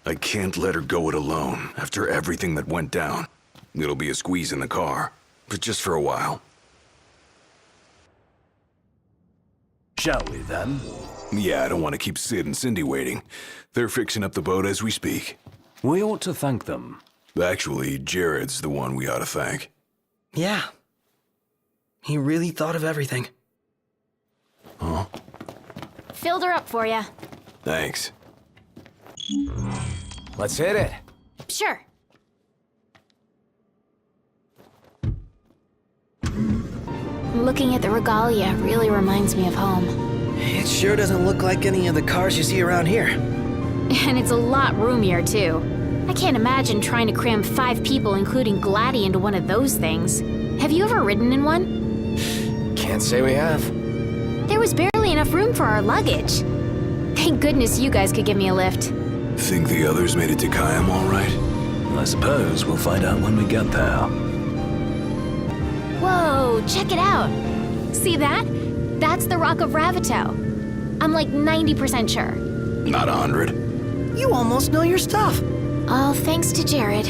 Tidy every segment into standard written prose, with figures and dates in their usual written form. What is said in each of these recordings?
I can't let her go it alone after everything that went down. It'll be a squeeze in the car, but just for a while. Shall we, then? Yeah, I don't want to keep Sid and Cindy waiting. They're fixing up the boat as we speak. We ought to thank them. Actually, Jared's the one we ought to thank. Yeah. He really thought of everything. Huh? Filled her up for you. Thanks. Let's hit it. Sure. Looking at the regalia really reminds me of home. It sure doesn't look like any of the cars you see around here. And it's a lot roomier, too. I can't imagine trying to cram 5 people, including Gladdy, into one of those things. Have you ever ridden in one? Can't say we have. There was barely enough room for our luggage. Thank goodness you guys could give me a lift. Think the others made it to Kayam all right? I suppose we'll find out when we get there. Whoa, check it out. See that? That's the Rock of Ravito. I'm like 90% sure. Not 100. You almost know your stuff. All thanks to Jared.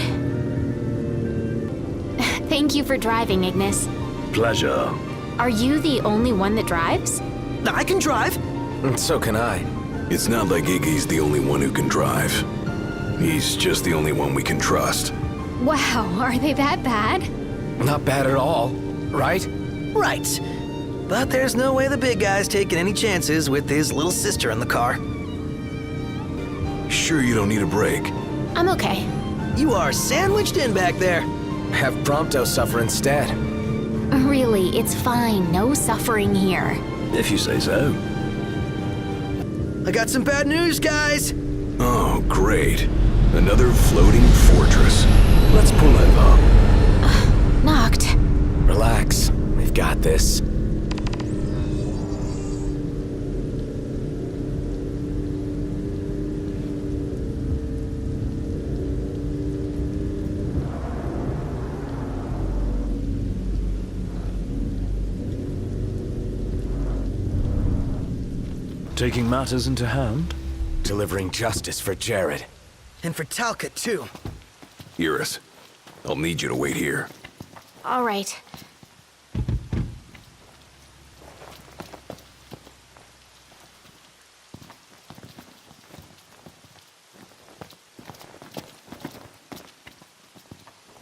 Thank you for driving, Ignis. Pleasure. Are you the only one that drives? I can drive. And so can I. It's not like Iggy's the only one who can drive. He's just the only one we can trust. Wow, are they that bad? Not bad at all, right? Right. But there's no way the big guy's taking any chances with his little sister in the car. Sure you don't need a break? I'm okay. You are sandwiched in back there. Have Prompto suffer instead. Really, it's fine. No suffering here. If you say so. I got some bad news, guys. Oh, great. Another floating fortress. Let's pull over. Knocked. Relax. We've got this. Taking matters into hand? Delivering justice for Jared. And for Talcott, too. Iris, I'll need you to wait here. All right.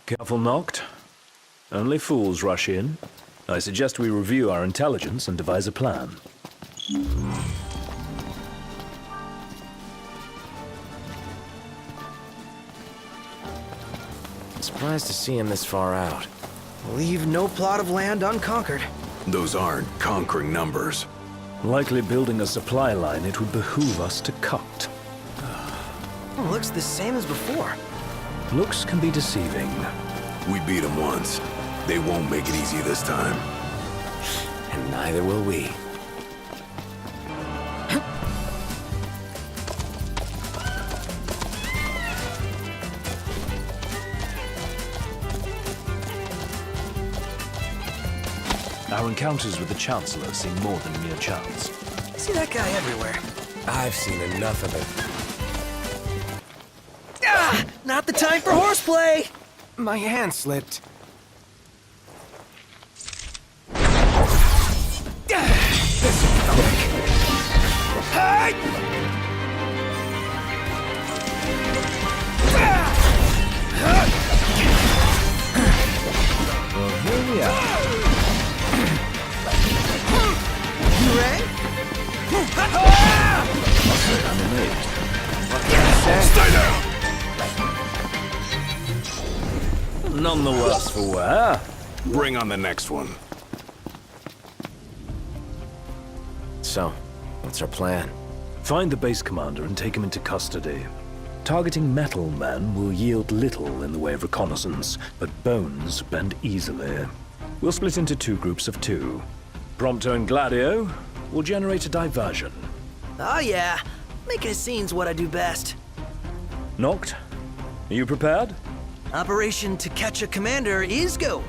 Careful, Noct. Only fools rush in. I suggest we review our intelligence and devise a plan. Surprised to see him this far out. Leave no plot of land unconquered. Those aren't conquering numbers. Likely building a supply line it would behoove us to cut. Looks the same as before. Looks can be deceiving. We beat them once. They won't make it easy this time. And neither will we. Our encounters with the Chancellor seem more than mere chance. See that guy everywhere. I've seen enough of it. Ah! Not the time for horseplay! My hand slipped. This will be quick. Well, here we are. You ready? I'll say I'm amazed. What can I say? None the worse for wear. Bring on the next one. So, what's our plan? Find the base commander and take him into custody. Targeting metal men will yield little in the way of reconnaissance, but bones bend easily. We'll split into 2 groups of 2. Prompto and Gladio will generate a diversion. Oh yeah, making a scene's what I do best. Noct, are you prepared? Operation To Catch a Commander is go.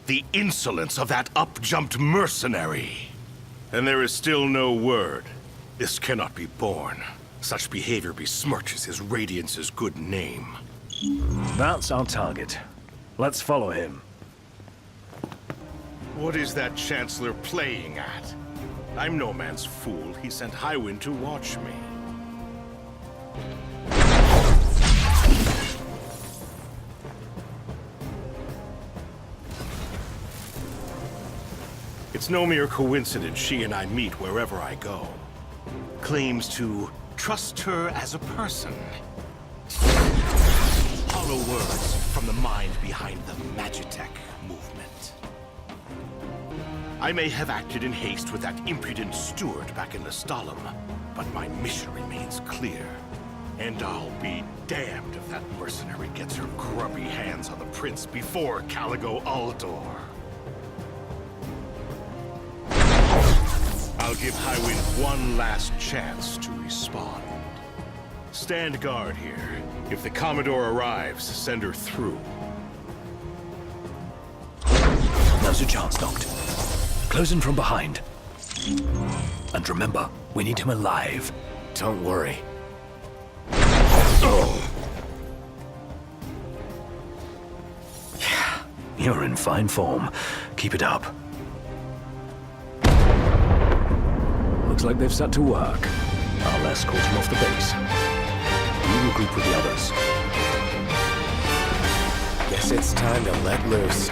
The insolence of that up-jumped mercenary. And there is still no word. This cannot be borne. Such behavior besmirches his Radiance's good name. That's our target. Let's follow him. What is that Chancellor playing at? I'm no man's fool. He sent Highwind to watch me. It's no mere coincidence she and I meet wherever I go. Claims to trust her as a person. Hollow words from the mind behind the Magitech movement. I may have acted in haste with that impudent steward back in the Stalem, but my mission remains clear. And I'll be damned if that mercenary gets her grubby hands on the prince before Caligo Aldor. I'll give Highwind one last chance to respond. Stand guard here. If the Commodore arrives, send her through. Now's your chance, Noct. Close in from behind. And remember, we need him alive. Don't worry. Yeah, you're in fine form. Keep it up. Looks like they've set to work. I'll escort him off the base. You regroup with the others. Guess it's time to let loose.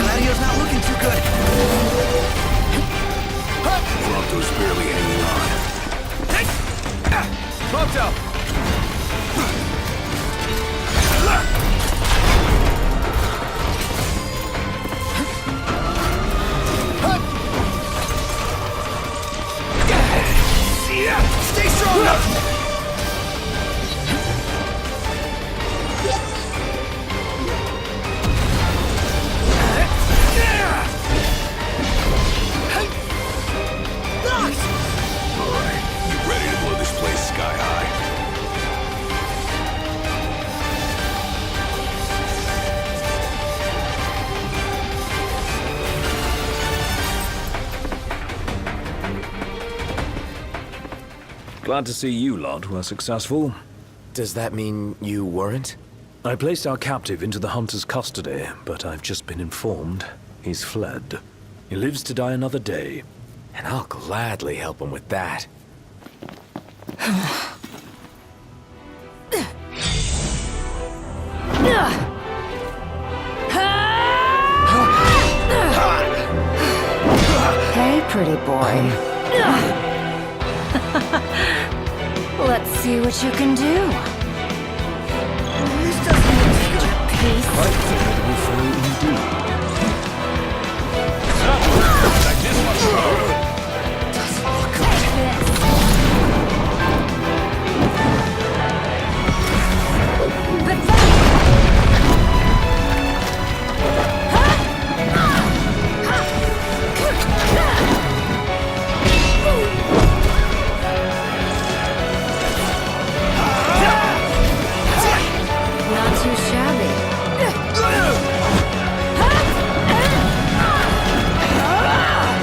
Gladio's not looking too good. Toronto's barely hanging on. Bumped up! Stay strong! You ready to blow this place sky high? Glad to see you lot were successful. Does that mean you weren't? I placed our captive into the hunter's custody, but I've just been informed he's fled. He lives to die another day. And I'll gladly help him with that. Hey, pretty boy. Let's see what you can do. This doesn't look too good. Peace. Quite formidable foe indeed. Not too shabby.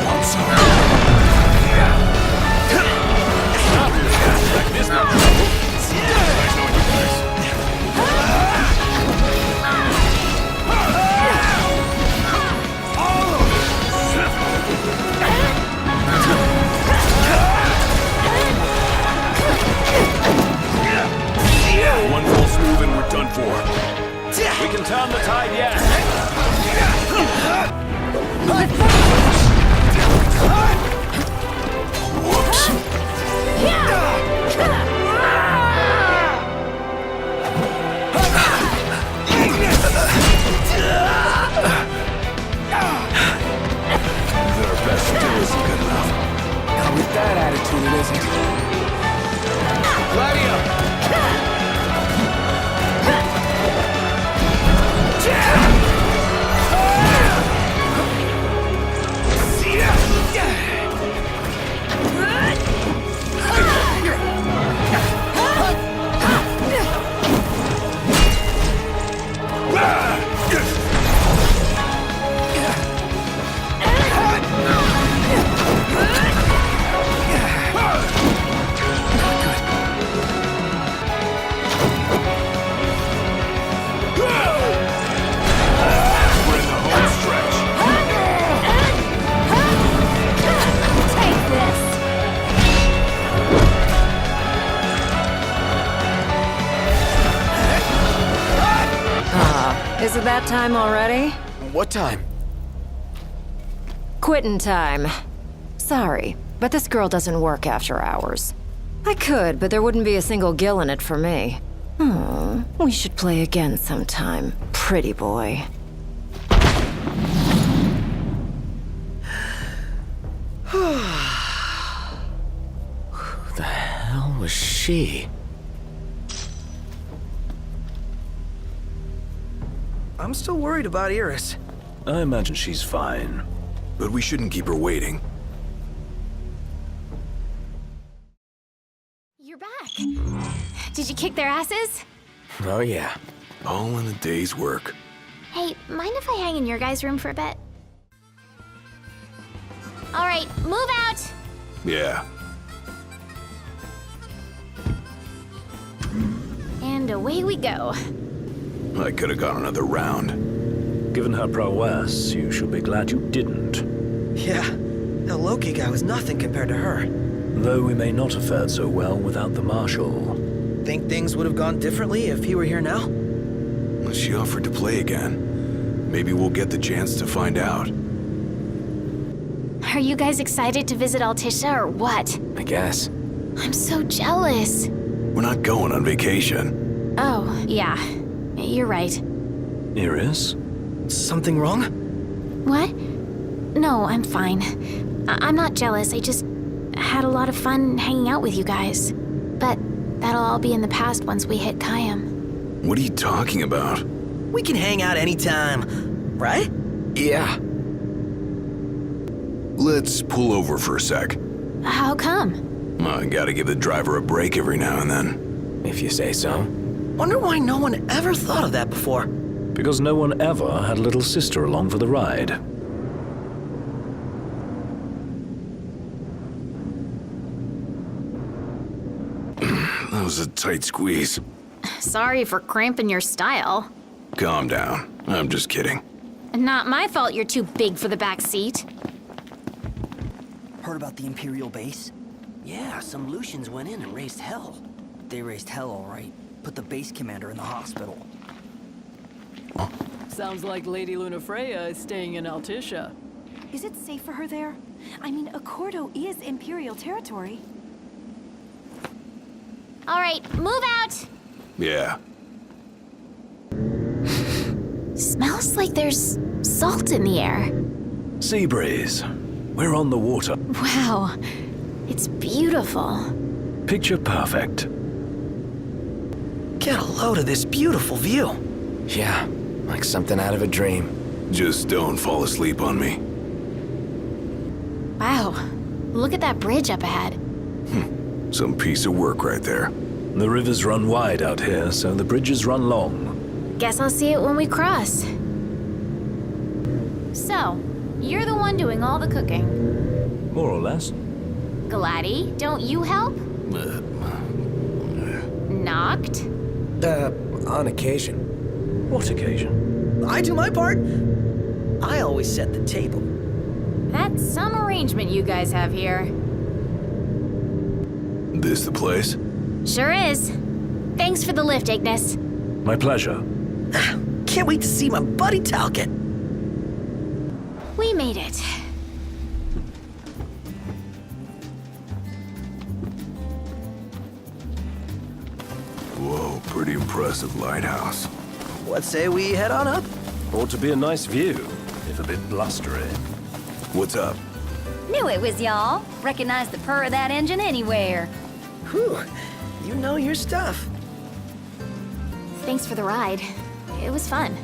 I'm sorry. for? We can turn the tide yet. Whoops. Their best still isn't good enough. Not with that attitude, it isn't. We're in the home stretch. Take this! Is it that time already? What time? Quitting time. Sorry, but this girl doesn't work after hours. I could, but there wouldn't be a single gill in it for me. We should play again sometime, pretty boy. Who the hell was she? I'm still worried about Iris. I imagine she's fine. But we shouldn't keep her waiting. You're back. Did you kick their asses? Oh yeah. All in a day's work. Hey, mind if I hang in your guys' room for a bit? All right, move out. Yeah. And away we go. I could have gone another round. Given her prowess, you should be glad you didn't. Yeah, that Loki guy was nothing compared to her. Though we may not have fared so well without the Marshal. Think things would have gone differently if he were here now? She offered to play again. Maybe we'll get the chance to find out. Are you guys excited to visit Altisha or what? I guess. I'm so jealous. We're not going on vacation. Oh, yeah. You're right. Iris? Something wrong? What? No, I'm fine. I'm not jealous. I just had a lot of fun hanging out with you guys. But that'll all be in the past once we hit Kayam. What are you talking about? We can hang out anytime, right? Yeah. Let's pull over for a sec. How come? I gotta give the driver a break every now and then. If you say so. Wonder why no one ever thought of that before. Because no one ever had a little sister along for the ride. That was a tight squeeze. Sorry for cramping your style. Calm down. I'm just kidding. Not my fault you're too big for the back seat. Heard about the Imperial base? Yeah, some Lucians went in and raised hell. They raised hell all right. Put the base commander in the hospital. Sounds like Lady Lunafreya is staying in Altisha. Is it safe for her there? I mean, Accordo is Imperial territory. All right, move out. Yeah. Smells like there's salt in the air. Sea breeze. We're on the water. Wow, it's beautiful. Picture perfect. Get a load of this beautiful view. Yeah, like something out of a dream. Just don't fall asleep on me. Wow, look at that bridge up ahead. Some piece of work right there. The rivers run wide out here, so the bridges run long. Guess I'll see it when we cross. So, you're the one doing all the cooking. More or less. Gladdy, don't you help? Knocked? On occasion. What occasion? I do my part. I always set the table. That's some arrangement you guys have here. This the place? Sure is. Thanks for the lift, Ignis. My pleasure. Can't wait to see my buddy Talcott. We made it. Whoa, pretty impressive lighthouse. What say we head on up? Ought to be a nice view, if a bit blustery. What's up? Knew it was y'all. Recognize the purr of that engine anywhere. Whew, you know your stuff. Thanks for the ride. It was fun.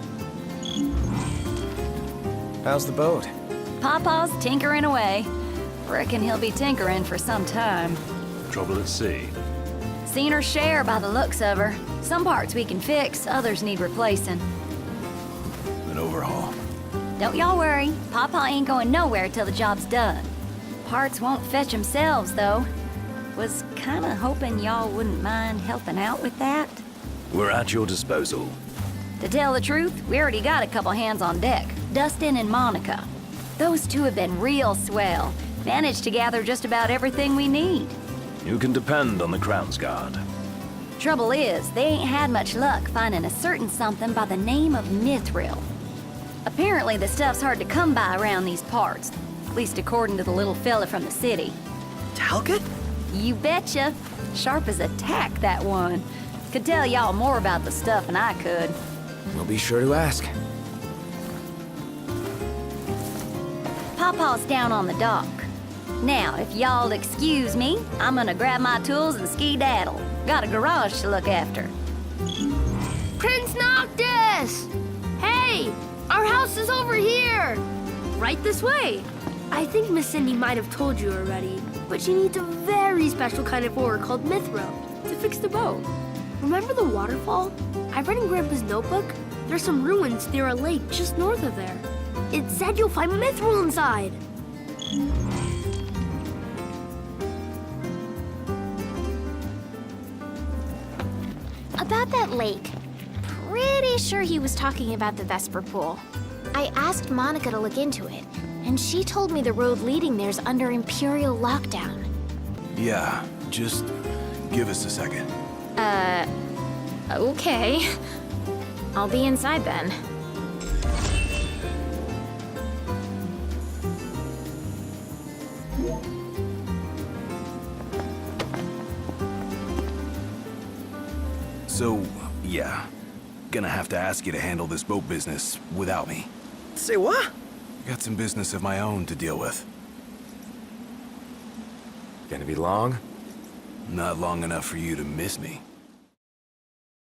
How's the boat? Pawpaw's tinkering away. Reckon he'll be tinkering for some time. Trouble at sea. Seen her share by the looks of her. Some parts we can fix, others need replacing. An overhaul. Don't y'all worry. Pawpaw ain't going nowhere till the job's done. Parts won't fetch themselves, though. Was kinda hoping y'all wouldn't mind helping out with that. We're at your disposal. To tell the truth, we already got a couple hands on deck. Dustin and Monica. Those two have been real swell. Managed to gather just about everything we need. You can depend on the Crown's Guard. Trouble is, they ain't had much luck finding a certain something by the name of mithril. Apparently the stuff's hard to come by around these parts. At least according to the little fella from the city. Talcott? You betcha. Sharp as a tack, that one. Could tell y'all more about the stuff than I could. We'll be sure to ask. Pawpaw's down on the dock. Now, if y'all'll excuse me, I'm gonna grab my tools and ski-daddle. Got a garage to look after. Prince Noctis! Hey! Our house is over here! Right this way. I think Miss Cindy might have told you already, but she needs a very special kind of ore called mithril to fix the boat. Remember the waterfall? I read in Grandpa's notebook. There's some ruins near a lake just north of there. It said you'll find mithril inside. About that lake. Pretty sure he was talking about the Vesper Pool. I asked Monica to look into it, and she told me the road leading there's under Imperial lockdown. Yeah, just give us a second. Okay. I'll be inside then. So, yeah. Gonna have to ask you to handle this boat business without me. Say what? Got some business of my own to deal with. Gonna be long? Not long enough for you to miss me.